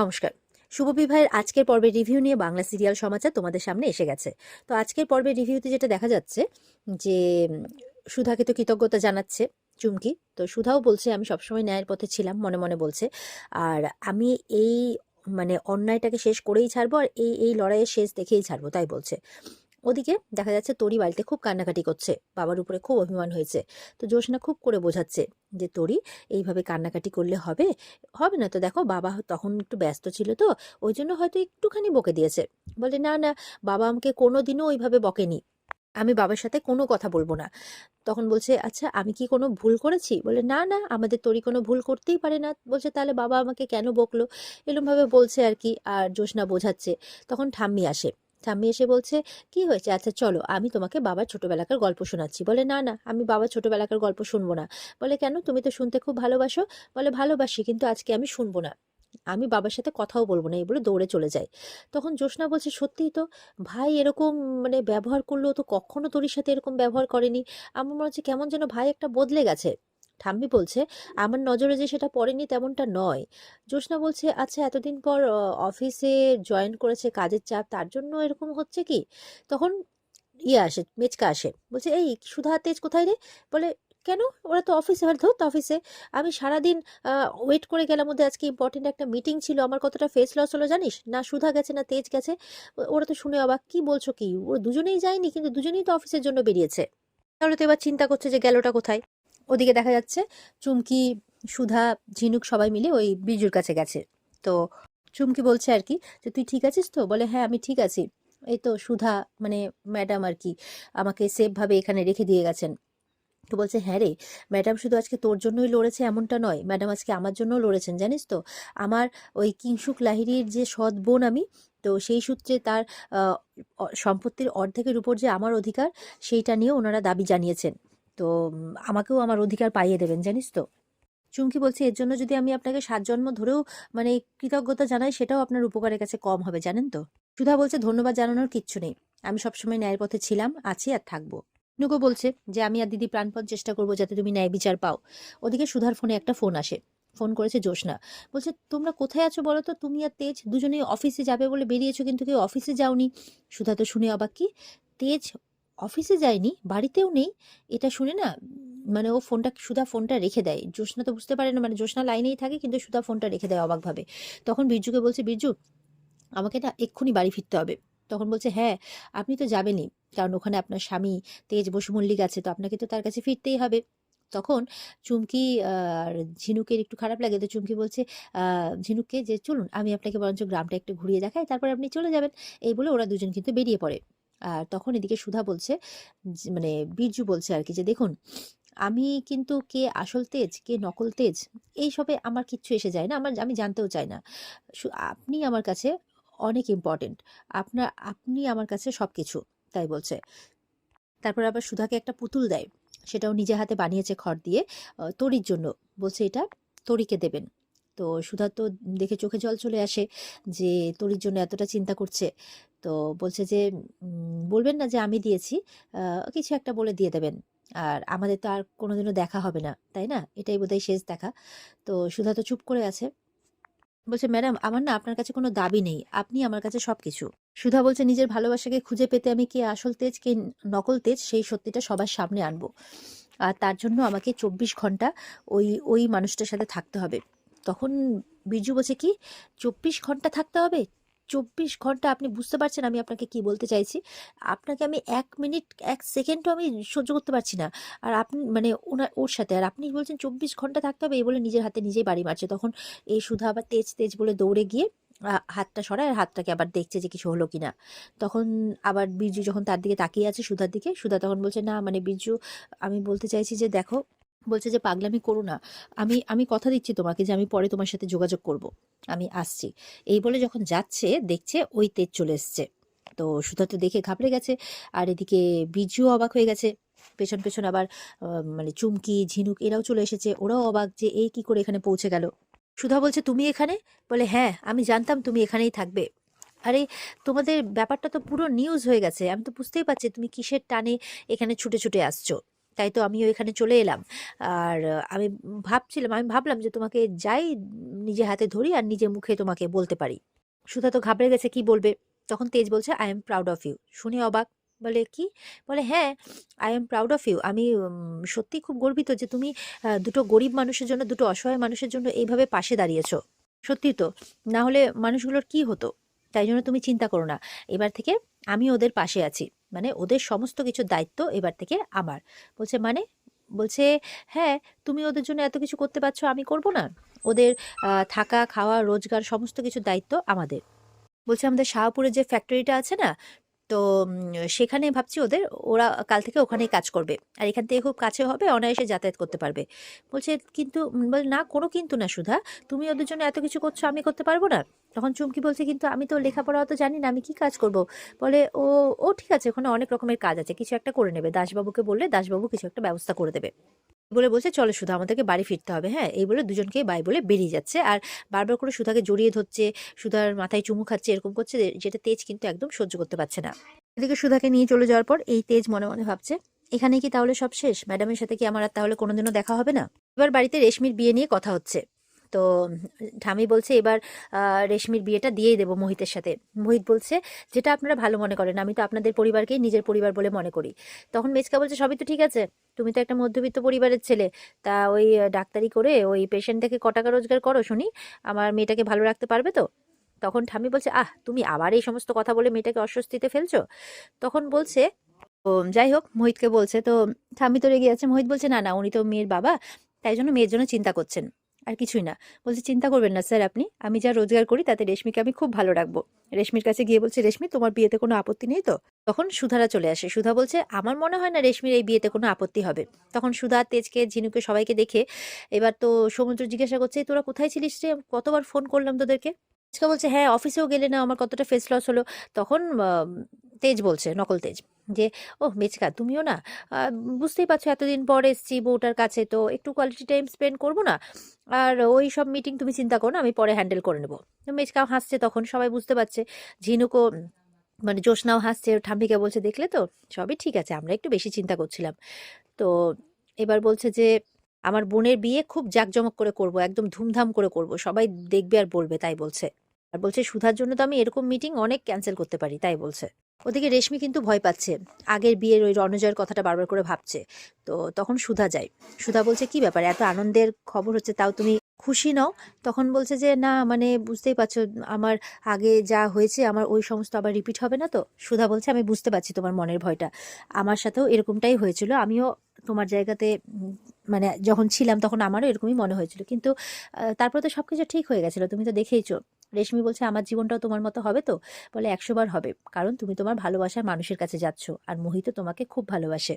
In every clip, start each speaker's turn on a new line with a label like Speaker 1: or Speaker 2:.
Speaker 1: নমস্কার। শুভবিবাহের আজকের পর্বের রিভিউ নিয়ে বাংলা সিরিয়াল সমাচার তোমাদের সামনে এসে গেছে। তো আজকের পর্বের রিভিউতে যেটা দেখা যাচ্ছে যে সুধাকে তো কৃতজ্ঞতা জানাচ্ছে চুমকি। তো সুধাও বলছে আমি সবসময় ন্যায়ের পথে ছিলাম, মনে মনে বলছে। আর আমি এই অন্যায়টাকে শেষ করেই ছাড়বো, আর এই এই লড়াইয়ের শেষ দেখেই ছাড়বো, তাই বলছে। ওদিকে দেখা যাচ্ছে তরি বাড়িতে খুব কান্নাকাটি করছে, বাবার উপরে খুব অভিমান হয়েছে। তো জ্যোৎস্না খুব করে বোঝাচ্ছে যে তরি এইভাবে কান্নাকাটি করলে হবে, হবে না তো, দেখো বাবা তখন একটু ব্যস্ত ছিল, তো ওই জন্য হয়তো একটুখানি বকে দিয়েছে। বলে না না, বাবা আমাকে কোনোদিনও ওইভাবে বকেনি, আমি বাবার সাথে কোনো কথা বলবো না। তখন বলছে আচ্ছা আমি কি কোনো ভুল করেছি? বলে না না, আমাদের তরি কোনো ভুল করতেই পারে না। বলছে তাহলে বাবা আমাকে কেন বকলো, এরকম ভাবে বলছে আর কি। আর জ্যোৎস্না বোঝাচ্ছে। তখন ঠাম্মি আসে। ঠাম্মি এসে বলছে কি হয়েছে, আচ্ছা চলো আমি তোমাকে বাবার ছোটবেলাকার গল্প শোনাচ্ছি। বলে না না, আমি বাবার ছোটবেলাকার গল্প শুনবো না। বলে কেন, তুমি তো শুনতে খুব ভালোবাসো। বলে ভালোবাসি, কিন্তু আজকে আমি শুনবো না, আমি বাবার সাথে কথাও বলবো না, এই বলে দৌড়ে চলে যায়। তখন জ্যোৎস্না বলছে সত্যিই তো, ভাই এরকম ব্যবহার করলো, তো কখনো তোর সাথে এরকম ব্যবহার করেনি। আমার মনে হচ্ছে কেমন যেন ভাই একটা বদলে গেছে। ঠাম্মি বলছে আমার নজরে যে সেটা পড়েনি তেমনটা নয়। জ্যোৎস্না বলছে আচ্ছা এতদিন পর অফিসে জয়েন করেছে, কাজের চাপ, তার জন্য এরকম হচ্ছে কি। তখন ইয়ে আসে, মেচকা আসে, বলছে এই সুধা তেজ কোথায় রে? বলে কেন, ওরা তো অফিসে, আর ধর তো অফিসে। আমি সারাদিন ওয়েট করে গেলাম, ওদের আজকে ইম্পর্টেন্ট একটা মিটিং ছিল, আমার কতটা ফেস লস হলো জানিস? না সুধা গেছে না তেজ গেছে। ওরা তো শুনে অবাক, কি বলছো কি, ওরা দুজনেই যায়নি, কিন্তু দুজনেই তো অফিসের জন্য বেরিয়েছে। তাহলে তো এবার চিন্তা করছে যে গেলোটা কোথায়। ওদিকে দেখা যাচ্ছে চুমকি, সুধা, ঝিনুক সবাই মিলে ওই বিজুর কাছে গেছে। তো চুমকি বলছে আর কি যে তুই ঠিক আছিস তো? বলে হ্যাঁ আমি ঠিক আছি, এই তো সুধা মানে ম্যাডাম আর কি আমাকে সেফ ভাবে এখানে রেখে দিয়ে গেছেন। তো বলছে হ্যাঁ রে, ম্যাডাম শুধু আজকে তোর জন্যই লড়েছে এমনটা নয়, ম্যাডাম আজকে আমার জন্যও লড়েছেন জানিস তো। আমার ওই কিংসুক লাহিড়ীর যে সৎ বোন আমি, তো সেই সূত্রে তার সম্পত্তির অর্ধেকের উপর যে আমার অধিকার, সেইটা নিয়ে ওনারা দাবি জানিয়েছেন। তো আমাকেও আমার অধিকার পাইয়ে দেবেন জানিস তো। চুমকি বলছে এর জন্য যদি আমি আপনাকে 7 জন্ম ধরেও কৃতজ্ঞতা জানাই, সেটাও আপনার উপকারের কাছে কম হবে জানেন তো। সুধা বলছে ধন্যবাদ জানানোর কিচ্ছু নেই, আমি সবসময় ন্যায়ের পথে ছিলাম, আছি আর থাকবো। নুকো বলছে যে আমি আর দিদি প্রাণপণ চেষ্টা করবো যাতে তুমি ন্যায় বিচার পাও। ওদিকে সুধার ফোনে একটা ফোন আসে, ফোন করেছে জ্যোৎস্না। বলছে তোমরা কোথায় আছো বলো তো, তুমি আর তেজ দুজনেই অফিসে যাবে বলে বেরিয়েছো, কিন্তু কেউ অফিসে যাওনি। সুধা তো শুনে অবাক, কি তেজ অফিসে যায়নি, বাড়িতেও নেই? এটা শুনে না ও ফোনটা, সুধা ফোনটা রেখে দেয়। জ্যোৎস্না তো বুঝতে পারে না, জ্যোৎস্না লাইনেই থাকে, কিন্তু সুধা ফোনটা রেখে দেয় অবাকভাবে। তখন বীরজুকে বলছে বীরজু আমাকে না এক্ষুনি বাড়ি ফিরতে হবে। তখন বলছে হ্যাঁ আপনি তো যাবেনই, কারণ ওখানে আপনার স্বামী তেজ বসু মল্লিক আছে, তো আপনাকে তো তার কাছে ফিরতেই হবে। তখন চুমকি আর ঝিনুকের একটু খারাপ লাগে, তো চুমকি বলছে ঝিনুককে যে চলুন আমি আপনাকে বরঞ্চ গ্রামটা একটু ঘুরিয়ে দেখাই, তারপর আপনি চলে যাবেন। এই বলে ওরা দুজন কিন্তু বেরিয়ে পড়ে। আর তখন এদিকে সুধা বলছে বীরজু বলছে আর কি যে দেখুন, আমি কিন্তু কে আসল তেজ কে নকল তেজ এইসবে আমার কিচ্ছু এসে যায় না, আমি জানতেও চাই না। আপনি আমার কাছে অনেক ইম্পর্টেন্ট, আপনি আমার কাছে সবকিছু, তাই বলছে। তারপর আবার সুধাকে একটা পুতুল দেয়, সেটাও নিজে হাতে বানিয়েছে খড় দিয়ে, তরির জন্য। বলছে এটা তরিকে দেবেন। তো সুধা তো দেখে চোখে জল চলে আসে যে তরির জন্য এতটা চিন্তা করছে। তো বলছে যে বলবেন না যে আমি দিয়েছি, কিছু একটা বলে দিয়ে দেবেন। আর আমাদের তো আর কোনোদিনও দেখা হবে না, তাই না? এটাই বোধহয় শেষ দেখা। তো সুধা তো চুপ করে আছে। বলছে ম্যাডাম আমার না আপনার কাছে কোনো দাবি নেই, আপনি আমার কাছে সবকিছু। সুধা বলছে নিজের ভালোবাসাকে খুঁজে পেতে আমি কে আসল তেজ কে নকল তেজ সেই সত্যিটা সবার সামনে আনবো। আর তার জন্য আমাকে 24 ঘন্টা ওই ওই মানুষটার সাথে থাকতে হবে। তখন বিরজু বলছে কি 24 ঘন্টা থাকতে হবে? 24 ঘন্টা? আপনি বুঝতে পারছেন আমি আপনাকে কি বলতে চাইছি? আপনাকে আমি 1 মিনিট 1 সেকেন্ডও আমি সহ্য করতে পারছি না। আর আপনি ওর সাথে, আর আপনি বলছেন 24 ঘন্টা থাকতে হবে, এই বলে নিজের হাতে নিজেই বাড়ি মারছে। তখন এই সুধা আবার তেজ তেজ বলে দৌড়ে গিয়ে হাতটা সরায়, আর হাতটাকে আবার দেখছে যে কিছু হলো কিনা। তখন আবার বিরজু যখন তার দিকে তাকিয়ে আছে সুধার দিকে, সুধা তখন বলছে না বিরজু, আমি বলতে চাইছি যে দেখো। বলছে যে পাগলামি করো না, আমি আমি কথা দিচ্ছি তোমাকে যে আমি পরে তোমার সাথে যোগাযোগ করব, আমি আসছি। এই বলে যখন যাচ্ছে দেখছে ওই তেজ চলে এসছে। তো সুধা তো দেখে ঘাবড়ে গেছে। আর এদিকে বিজু অবাক হয়ে গেছে। পেছন পেছন আবার চুমকি ঝিনুক এরাও চলে এসেছে, ওরাও অবাক যে এই কি করে এখানে পৌঁছে গেল। সুধা বলছে তুমি এখানে? বলে হ্যাঁ আমি জানতাম তুমি এখানেই থাকবে। আরে তোমাদের ব্যাপারটা তো পুরো নিউজ হয়ে গেছে, আমি তো বুঝতেই পারছি তুমি কিসের টানে এখানে ছুটে ছুটে আসছো, তাই তো আমিও এখানে চলে এলাম। আর আমি আমি ভাবলাম যে তোমাকে যাই নিজে হাতে ধরি আর নিজে মুখে তোমাকে বলতে পারি। সুধা তো ঘাবড়ে গেছে, কি বলবে। তখন তেজ বলছে, I am proud of you. শুনে অবাক, বলে কি? বলে হ্যাঁ, I am proud of you. আমি সত্যি খুব গর্বিত যে তুমি দুটো গরিব মানুষের জন্য, দুটো অসহায় মানুষের জন্য এইভাবে পাশে দাঁড়িয়েছো। সত্যি তো, না হলে মানুষগুলোর কি হতো? তাই জন্য তুমি চিন্তা করো না, এবার থেকে আমি ওদের পাশে আছি, মানে ওদের সমস্ত কিছুর দায়িত্ব এবার থেকে আমার। বলছে মানে? বলছে হ্যাঁ, তুমি ওদের জন্য এত কিছু করতে পারছো, আমি করব না? ওদের থাকা খাওয়া রোজগার সমস্ত কিছুর দায়িত্ব আমাদের। বলছে আমাদের শাহপুরের যে ফ্যাক্টরিটা আছে না, তো সেখানে ভাবছি ওরা কাল থেকে ওখানেই কাজ করবে, আর এখান থেকে খুব কাছে হবে, অনায়াসে যাতায়াত করতে পারবে। বলছে কিন্তু বলে না, কোনো কিন্তু না সুধা, তুমি ওদের জন্য এত কিছু করছো, আমি করতে পারবো না? তখন চুমকি বলছে কিন্তু আমি তো লেখাপড়া অত জানি না, আমি কি কাজ করব? বলে ও ও ঠিক আছে, ওখানে অনেক রকমের কাজ আছে, কিছু একটা করে নেবে, দাসবাবুকে বললে দাসবাবু কিছু একটা ব্যবস্থা করে দেবে। বলে বলছে চলো সুধা, আমাদেরকে বাড়ি ফিরতে হবে। হ্যাঁ, এই বলে দুজনকেই বাই বলে বেরিয়ে যাচ্ছে, আর বারবার করে সুধাকে জড়িয়ে ধরছে, সুধার মাথায় চুমু খাচ্ছে, এরকম করছে, যেটা তেজ কিন্তু একদম সহ্য করতে পারছে না। এদিকে সুধাকে নিয়ে চলে যাওয়ার পর এই তেজ মনে মনে ভাবছে, এখানে কি তাহলে সব শেষ? ম্যাডামের সাথে কি আমার আর তাহলে কোনোদিনও দেখা হবে না? এবার বাড়িতে রেশমির বিয়ে নিয়ে কথা হচ্ছে। তো ঠামি বলছে এবার রেশমির বিয়েটা দিয়েই দেবো মোহিতের সাথে। মোহিত বলছে যেটা আপনারা ভালো মনে করেন, আমি তো আপনাদের পরিবারকেই নিজের পরিবার বলে মনে করি। তখন মেচকা বলছে সবই তো ঠিক আছে, তুমি তো একটা মধ্যবিত্ত পরিবারের ছেলে, তা ওই ডাক্তারি করে ওই পেশেন্ট থেকে ক টাকা রোজগার করো শুনি, আমার মেয়েটাকে ভালো রাখতে পারবে তো? তখন ঠামি বলছে তুমি আবার এই সমস্ত কথা বলে মেয়েটাকে অস্বস্তিতে ফেলছো। তখন বলছে ও যাই হোক, মোহিতকে বলছে, তো ঠাম্মি তো রেগে যাচ্ছে। মোহিত বলছে না না, উনি তো মেয়ের বাবা, তাই জন্য মেয়ের জন্য চিন্তা করছেন, আর কিছুই না। বলছে চিন্তা করবেন না স্যার আপনি, আমি যা রোজগার করি তাতে রেশমিকে আমি খুব ভালো রাখবো। রেশমির কাছে গিয়ে বলছে, রেশমি তোমার বিয়েতে কোনো আপত্তি নেই তো? তখন সুধারা চলে আসে। সুধা বলছে আমার মনে হয় না রেশমির এই বিয়েতে কোনো আপত্তি হবে। তখন সুধা তেজকে, ঝিনুকে সবাইকে দেখে এবার তো সমুদ্র জিজ্ঞাসা করছে, তোরা কোথায় ছিলিস রে, কতবার ফোন করলাম তোদেরকে? তেজকা বলছে হ্যাঁ, অফিসেও গেলে না, আমার কতটা ফেস লস হলো। তখন তেজ বলছে, নকল তেজ, যে ও মেচকা তুমিও না, বুঝতেই পারছো এতদিন পর এসছি বউটার কাছে, তো একটু কোয়ালিটি টাইম স্পেন্ড করবো না? আর ওই সব মিটিং তুমি চিন্তা করো না, আমি পরে হ্যান্ডেল করে নেবো। মেচকাও হাসছে, তখন সবাই বুঝতে পারছে। ঝিনুকও মানে জ্যোৎস্নাও হাসছে, ঠাম্মিকে বলছে দেখলে তো, সবই ঠিক আছে, আমরা একটু বেশি চিন্তা করছিলাম। তো এবার বলছে যে আমার বোনের বিয়ে খুব জাঁকজমক করে করব, একদম ধুমধাম করে করব, সবাই দেখবে আর বলবে, তাই বলছে। আর বলছে সুধার জন্য তো আমি এরকম মিটিং অনেক ক্যান্সেল করতে পারি, তাই বলছে। ওদিকে রেশমি কিন্তু ভয় পাচ্ছে, আগের বিয়ের ওই রণজয়ের কথাটা বারবার করে ভাবছে। তো তখন সুধা যায়। সুধা বলছে কি ব্যাপার, এত আনন্দের খবর হচ্ছে, তাও তুমি খুশি নও? তখন বলছে যে না মানে বুঝতেই পারছো, আমার আগে যা হয়েছে আমার ওই সমস্ত আবার রিপিট হবে না তো। সুধা বলছে আমি বুঝতে পারছি তোমার মনের ভয়টা, আমার সাথেও এরকমটাই হয়েছিল, আমিও তোমার জায়গাতে মানে যখন ছিলাম তখন আমারও এরকমই মনে হয়েছিল, কিন্তু তারপর তো সবকিছু ঠিক হয়ে গেছিল, তুমি তো দেখেইছো। রেশমি বলছে আমার জীবনটাও তোমার মতো হবে তো? বলে 100 বার হবে, কারণ তুমি তোমার ভালোবাসার মানুষের কাছে যাচ্ছ, আর মোহিত তোমাকে খুব ভালোবাসে,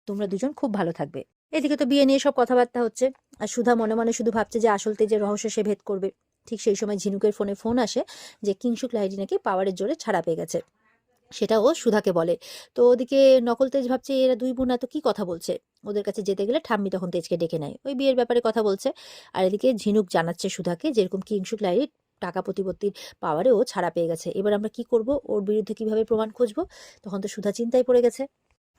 Speaker 1: তোমরা দুজন খুব ভালো থাকবে। এদিকে তো বিয়ে নিয়ে সব কথাবার্তা হচ্ছে, আর সুধা মনে মনে শুধু ভাবছে যে আসল তেজের রহস্য সে ভেদ করবে। ঠিক সেই সময় ঝিনুকের ফোনে ফোন আসে যে কিংশুক লাহিড়ী নাকি পাওয়ারের জোরে ছাড়া পেয়ে গেছে, সেটা ও সুধাকে বলে। তো ওদিকে নকল তেজ ভাবছে এরা দুই বোন এত কি কথা বলছে, ওদের কাছে যেতে গেলে ঠাম্মি তখন তেজকে ডেকে নেয়, ওই বিয়ের ব্যাপারে কথা বলছে। আর এদিকে ঝিনুক জানাচ্ছে সুধাকে যেরকম কিংশুক লাহিড়ী টাকা প্রতিপত্তির পাওয়ারে ও ছাড়া পেয়ে গেছে, এবার আমরা কি করব, ওর বিরুদ্ধে কিভাবে প্রমাণ খুঁজবো? তখন তো সুধা চিন্তায় পড়ে গেছে।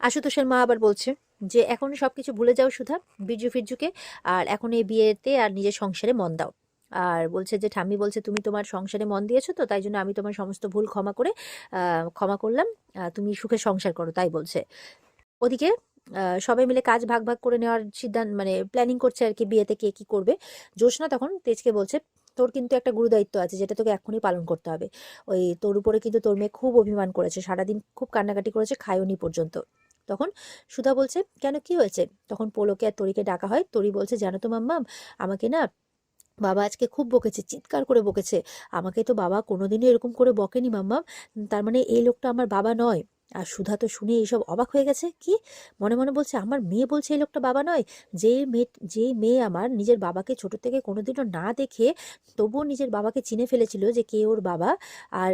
Speaker 1: আশুতোষের মা আবার বলছে যে এখন সবকিছু ভুলে যাও সুধা, বীর্যু ফিরজুকে, আর এখন এই বিয়েতে আর নিজের সংসারে মন দাও। আর বলছে যে ঠাম্মি বলছে তুমি তোমার সংসারে মন দিয়েছো তো, তাই জন্য আমি তোমার সমস্ত ভুল ক্ষমা করে ক্ষমা করলাম, তুমি সুখে সংসার করো, তাই বলছে। ওদিকে সবাই মিলে কাজ ভাগ ভাগ করে নেওয়ার সিদ্ধান্ত, মানে প্ল্যানিং করছে আর কি, বিয়েতে কে কি করবে। জ্যোৎস্না তখন তেজকে বলছে তোর কিন্তু একটা গুরুদায়িত্ব আছে, যেটা তোকে এখনই পালন করতে হবে। ওই তোর উপরে কিন্তু তোর মেয়ে খুব অভিমান করেছে, সারাদিন খুব কান্নাকাটি করেছে, খায়নি পর্যন্ত। তখন সুধা বলছে কেন, কি হয়েছে? তখন পোলোকে আর তরিকে ডাকা হয়। তরি বলছে জানো তো মাম্মাম, আমাকে না বাবা আজকে খুব বকেছে, চিৎকার করে বকেছে, আমাকে তো বাবা কোনোদিনও এরকম করে বকেনি মাম্মাম, তার মানে এই লোকটা আমার বাবা নয়। আর সুধা তো শুনে এইসব অবাক হয়ে গেছে, কি মনে মনে বলছে আমার মেয়ে বলছে এই লোকটা বাবা নয়? যে মেয়ে আমার নিজের বাবাকে ছোট থেকে কোনোদিনও না দেখে তবুও নিজের বাবাকে চিনে ফেলেছিল যে কে ওর বাবা, আর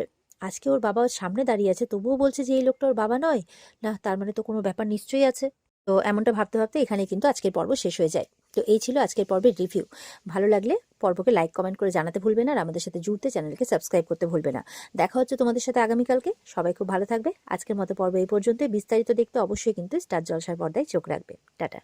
Speaker 1: আজকে ওর বাবা ওর সামনে দাঁড়িয়ে আছে, তবুও বলছে যে এই লোকটা ওর বাবা নয়, না তার মানে তো কোনো ব্যাপার নিশ্চয়ই আছে। তো এমনটা ভাবতে ভাবতে এখানে কিন্তু আজকের পর্ব শেষ হয়ে যায়। তো এই ছিল আজকের পর্বের রিভিউ। ভালো লাগলে পর্বকে লাইক কমেন্ট করে জানাতে ভুলবে না, আর আমাদের সাথে জুড়তে চ্যানেলকে সাবস্ক্রাইব করতে ভুলবে না। দেখা হচ্ছে তোমাদের সাথে আগামীকালকে। সবাই খুব ভালো থাকবে। আজকের মতো পর্ব এই পর্যন্ত। বিস্তারিত দেখতে অবশ্যই কিন্তু স্টার জলসার পর্দায় চোখ রাখবে। টাটা।